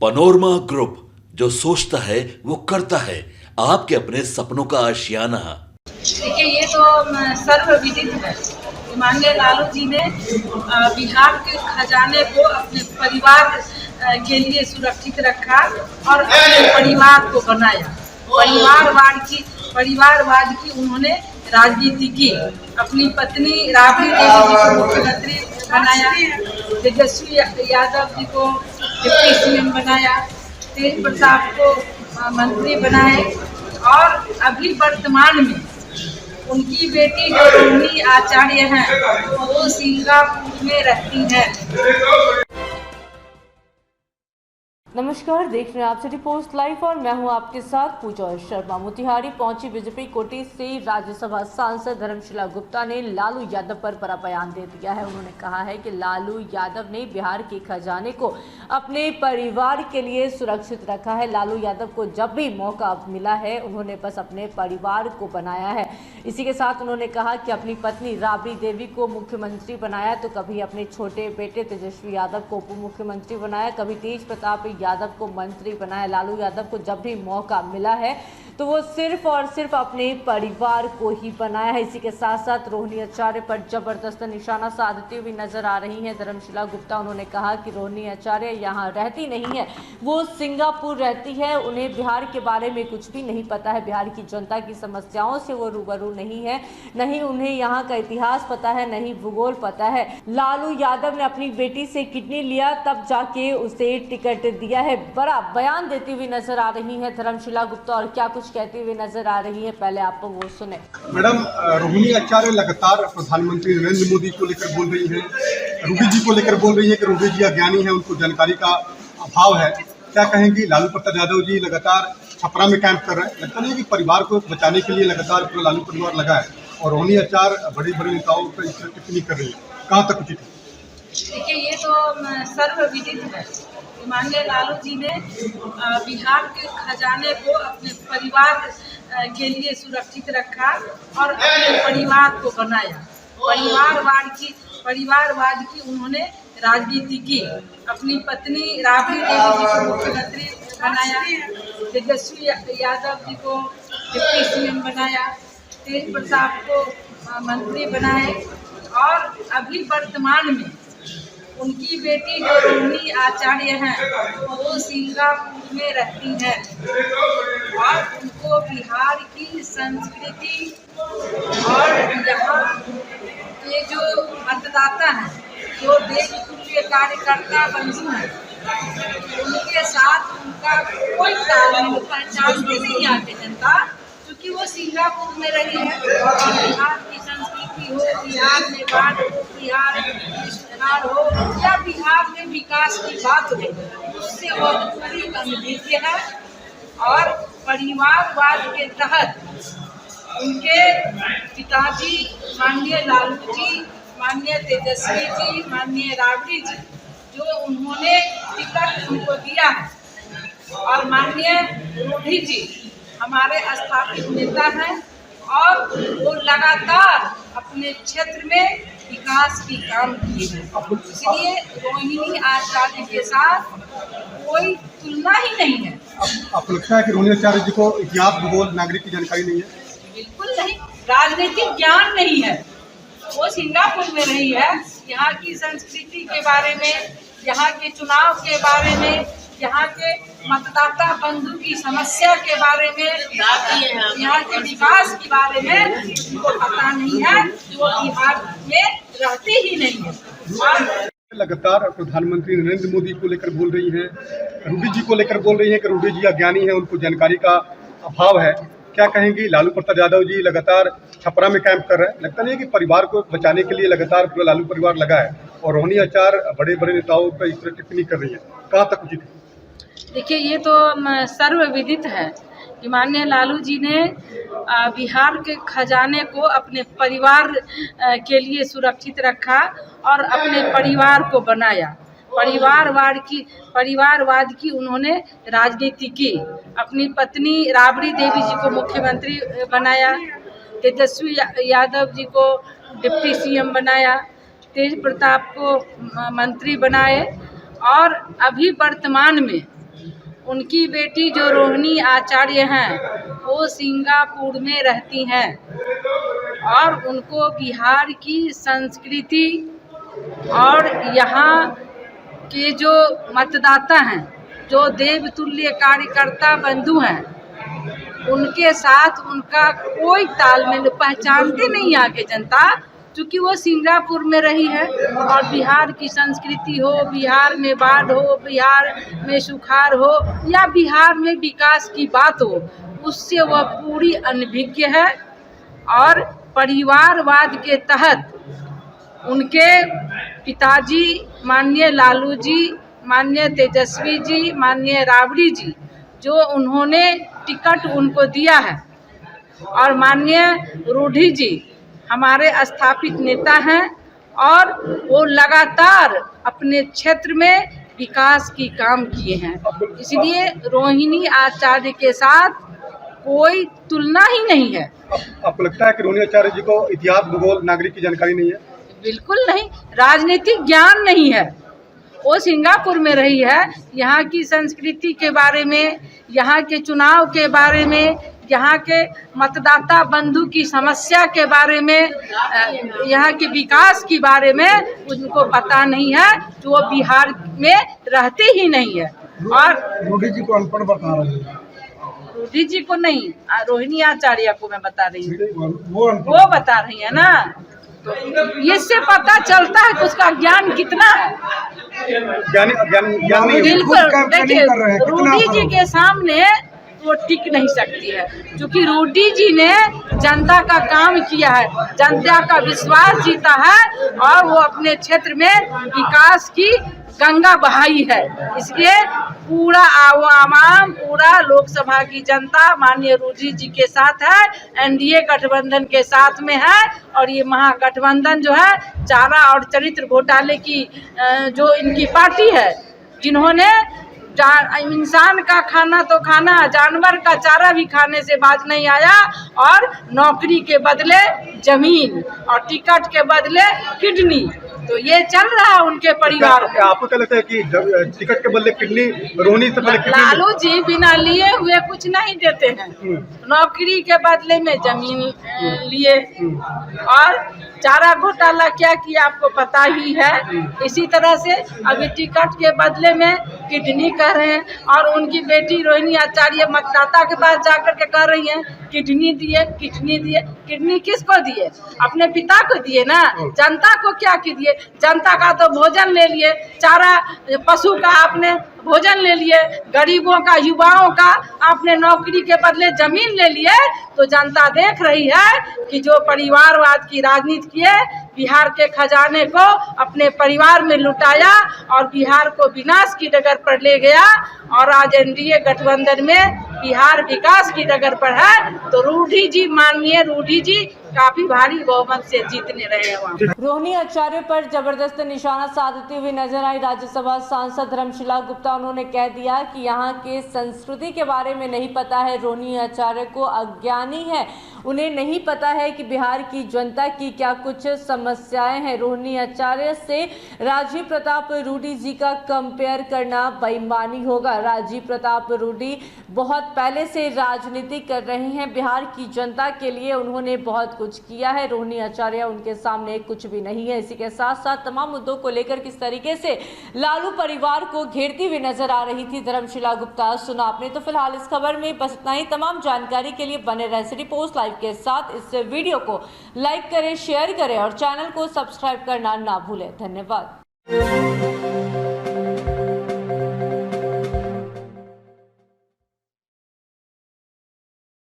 Panorama group, जो सोचता है वो करता है। आपके अपने सपनों का आशियाना। देखिए, ये तो सर्वविदित है कि माननीय लालू जी ने बिहार के खजाने को अपने परिवार के लिए सुरक्षित रखा और अपने परिवार को बनाया। परिवारवाद की उन्होंने राजनीति की। अपनी पत्नी राबड़ी देवी जी को मुख्यमंत्री बनाया, तेजस्वी यादव जी को डिप्टी सीएम बनाया, तेज प्रताप को मंत्री बनाए और अभी वर्तमान में उनकी बेटी जो रोहिणी आचार्य हैं वो सिंगापुर में रहती हैं। नमस्कार, देख रहे हैं आप सिटी पोस्ट लाइव और मैं हूं आपके साथ पूजा शर्मा। मोतिहारी पहुंची बीजेपी कोटे से राज्यसभा सांसद धर्मशिला गुप्ता ने लालू यादव पर बड़ा बयान दे दिया है। उन्होंने कहा है कि लालू यादव ने बिहार के खजाने को अपने परिवार के लिए सुरक्षित रखा है। लालू यादव को जब भी मौका मिला है उन्होंने बस अपने परिवार को बनाया है। इसी के साथ उन्होंने कहा कि अपनी पत्नी राबड़ी देवी को मुख्यमंत्री बनाया तो कभी अपने छोटे बेटे तेजस्वी यादव को उप मुख्यमंत्री बनाया, कभी तेज प्रताप यादव को मंत्री बनाया। लालू यादव को जब भी मौका मिला है तो वो सिर्फ और सिर्फ अपने परिवार को ही बनाया है। इसी के साथ साथ रोहिणी आचार्य पर जबरदस्त निशाना साधती हुई नजर आ रही हैं धर्मशिला गुप्ता। उन्होंने कहा कि रोहिणी आचार्य यहाँ रहती नहीं है, वो सिंगापुर रहती है। उन्हें बिहार के बारे में कुछ भी नहीं पता है, बिहार की जनता की समस्याओं से वो रूबरू नहीं है, नहीं उन्हें यहाँ का इतिहास पता है, नहीं भूगोल पता है। लालू यादव ने अपनी बेटी से किडनी लिया तब जाके उसे टिकट दिया है। बड़ा बयान देती हुई नजर आ रही है धर्मशिला गुप्ता और क्या कुछ कहती हुई नजर आ रही है, पहले आप वो सुने। मैडम, रोहिणी आचार्य लगातार प्रधानमंत्री नरेंद्र मोदी को लेकर बोल रही हैं, रूडी जी को लेकर बोल रही है कि रूडी जी अज्ञानी है, उनको जानकारी का अभाव है। क्या कहेंगी? लालू प्रसाद यादव जी लगातार छपरा में कैंप कर रहे हैं, लगता नहीं है कि परिवार को बचाने के लिए लगातार पूरा लालू परिवार लगा है और रोहिणी आचार्य बड़े बड़े नेताओं पर इस तरह टिप्पणी कर रही है, कहाँ तक उचित है? देखिए, ये तो सर्वविदित है कि माननीय लालू जी ने बिहार के खजाने को अपने परिवार के लिए सुरक्षित रखा और अपने परिवार को बनाया। परिवारवाद की उन्होंने राजनीति की। अपनी पत्नी राबड़ी देवी जी को मुख्यमंत्री बनाया, तेजस्वी यादव जी को डिप्टी सीएम बनाया, तेज प्रताप को मंत्री बनाए और अभी वर्तमान में उनकी बेटी जो रोहिणी आचार्य हैं वो सिंगापुर में रहती हैं और उनको बिहार की संस्कृति और यहाँ के जो मतदाता हैं, जो देश तुल्य कार्यकर्ता बंधु हैं, उनके साथ उनका कोई तालमेल पहचानती नहीं आती जनता, क्योंकि वो सिंगापुर में रही है। बिहार की संस्कृति हो, बिहार में बाढ़ हो, बिहार में सुधार हो या बिहार में विकास की बात हो, उससे वो पूरी अनभिज्ञ है। और परिवारवाद के तहत उनके पिताजी माननीय लालू जी, माननीय तेजस्वी जी, माननीय राबड़ी जी, जो उन्होंने टिकट उनको दिया है, और माननीय रूडी जी हमारे स्थापित नेता हैं और वो लगातार अपने क्षेत्र में विकास की काम किए हैं। इसलिए रोहिणी आचार्य के साथ कोई तुलना ही नहीं है। आपको लगता है कि रोहिणी आचार्य जी को इतिहास, भूगोल, नागरिक की जानकारी नहीं है? बिल्कुल नहीं, राजनीतिक ज्ञान नहीं है। वो सिंगापुर में रही है, यहाँ की संस्कृति के बारे में, यहाँ के चुनाव के बारे में, यहाँ के मतदाता बंधु की समस्या के बारे में, यहाँ के विकास के बारे में उनको पता नहीं है, जो बिहार में रहते ही नहीं है। लगातार प्रधानमंत्री नरेंद्र मोदी को लेकर बोल रही हैं, रूडी जी को लेकर बोल रही हैं कि रूडी जी अज्ञानी है, उनको जानकारी का अभाव है। क्या कहेंगी? लालू प्रसाद यादव जी लगातार छपरा में कैंप कर रहे हैं, लगता नहीं है कि परिवार को बचाने के लिए लगातार पूरा लालू परिवार लगा है और रोहिणी आचार्य बड़े बड़े नेताओं पर इस तरह टिप्पणी कर रही है, कहाँ तक उचित है? देखिए, ये तो सर्वविदित है कि माननीय लालू जी ने बिहार के खजाने को अपने परिवार के लिए सुरक्षित रखा और अपने परिवार को बनाया। परिवारवाद की उन्होंने राजनीति की। अपनी पत्नी राबड़ी देवी जी को मुख्यमंत्री बनाया, तेजस्वी यादव जी को डिप्टी सीएम बनाया, तेज प्रताप को मंत्री बनाए और अभी वर्तमान में उनकी बेटी जो रोहिणी आचार्य हैं वो सिंगापुर में रहती हैं और उनको बिहार की संस्कृति और यहाँ के जो मतदाता हैं, जो देवतुल्य कार्यकर्ता बंधु हैं, उनके साथ उनका कोई तालमेल पहचानते नहीं यहाँ के जनता, क्योंकि वो सिंगापुर में रही है और बिहार की संस्कृति हो, बिहार में बाढ़ हो, बिहार में सुखाड़ हो या बिहार में विकास की बात हो, उससे वह पूरी अनभिज्ञ है। और परिवारवाद के तहत उनके पिताजी माननीय लालू जी, माननीय तेजस्वी जी, माननीय राबड़ी जी, जो उन्होंने टिकट उनको दिया है, और माननीय रूडी जी हमारे स्थापित नेता हैं और वो लगातार अपने क्षेत्र में विकास की काम किए हैं। इसलिए रोहिणी आचार्य के साथ कोई तुलना ही नहीं है। आपको लगता है कि रोहिणी आचार्य जी को इतिहास, भूगोल, नागरिक की जानकारी नहीं है? बिल्कुल नहीं, राजनीतिक ज्ञान नहीं है। वो सिंगापुर में रही है, यहाँ की संस्कृति के बारे में, यहाँ के चुनाव के बारे में, यहाँ के मतदाता बंधु की समस्या के बारे में, यहाँ के विकास के बारे में उनको पता नहीं है, जो वो बिहार में रहते ही नहीं है। और रूडी जी को अनपढ़ बता रहे हैं। रूडी जी को नहीं, रोहिणी आचार्य को मैं बता रही हूँ, वो बता रही है ना। तो इससे पता चलता है कि उसका ज्ञान कितना है। बिल्कुल, देखिए रूडी जी के सामने वो टिक नहीं सकती है, क्योंकि रूडी जी ने जनता का काम किया है, जनता का विश्वास जीता है और वो अपने क्षेत्र में विकास की गंगा बहाई है। इसलिए पूरा आवाम, पूरा लोकसभा की जनता माननीय रूडी जी के साथ है, एनडीए गठबंधन के साथ में है। और ये महागठबंधन जो है चारा और चरित्र घोटाले की जो इनकी पार्टी है, जिन्होंने इंसान का खाना तो खाना, जानवर का चारा भी खाने से बाज नहीं आया, और नौकरी के बदले जमीन और टिकट के बदले किडनी। तो ये चल रहा है उनके परिवार में। आपको क्या लगता है कि टिकट के बदले किडनी रोहिणी से पहले लालू जी बिना लिए हुए कुछ नहीं देते हैं, नौकरी के बदले में जमीन लिए, और चारा घोटाला क्या किया आपको पता ही है। इसी तरह से अभी टिकट के बदले में किडनी कह रहे हैं, और उनकी बेटी रोहिणी आचार्य मतदाता के पास जाकर के कह रही हैं किडनी दिए, किडनी दिए। किडनी किसको दिए? अपने पिता को दिए ना। जनता को क्या दिए? जनता का तो भोजन ले लिए, चारा पशु का आपने भोजन ले लिए, गरीबों का, युवाओं का आपने नौकरी के बदले जमीन ले लिए। तो जनता देख रही है कि जो परिवारवाद की राजनीति किए, बिहार के खजाने को अपने परिवार में लुटाया और बिहार को विनाश की डगर पर ले गया। और आज एनडीए गठबंधन में बिहार विकास की डगर पर है। तो रूडी जी, माननीय रूडी जी काफी भारी बहुमत से जीतने रहे हैं वहाँ। रोहिणी आचार्य पर जबरदस्त निशाना साधते हुए नजर आई राज्यसभा सांसद धर्मशिला गुप्ता। उन्होंने कह दिया कि यहाँ के संस्कृति के बारे में नहीं पता है, रोहिणी आचार्य को अज्ञानी है, उन्हें नहीं पता है कि बिहार की जनता की क्या कुछ समस्याएं हैं। रोहिणी आचार्य से राजीव प्रताप रूडी जी का कंपेयर करना बेईमानी होगा। राजीव प्रताप रूडी बहुत पहले से राजनीति कर रहे हैं, बिहार की जनता के लिए उन्होंने बहुत कुछ किया है। रोहिणी आचार्य उनके सामने कुछ भी नहीं है। इसी के साथ साथ तमाम मुद्दों को लेकर किस तरीके से लालू परिवार को घेरती हुई नजर आ रही थी धर्मशिला गुप्ता, सुना आपने। तो फिलहाल इस खबर में बस इतना ही। तमाम जानकारी के लिए बने रहे सिटी पोस्ट लाइव के साथ। इस वीडियो को लाइक करें, शेयर करें और चैनल को सब्सक्राइब करना ना भूलें। धन्यवाद।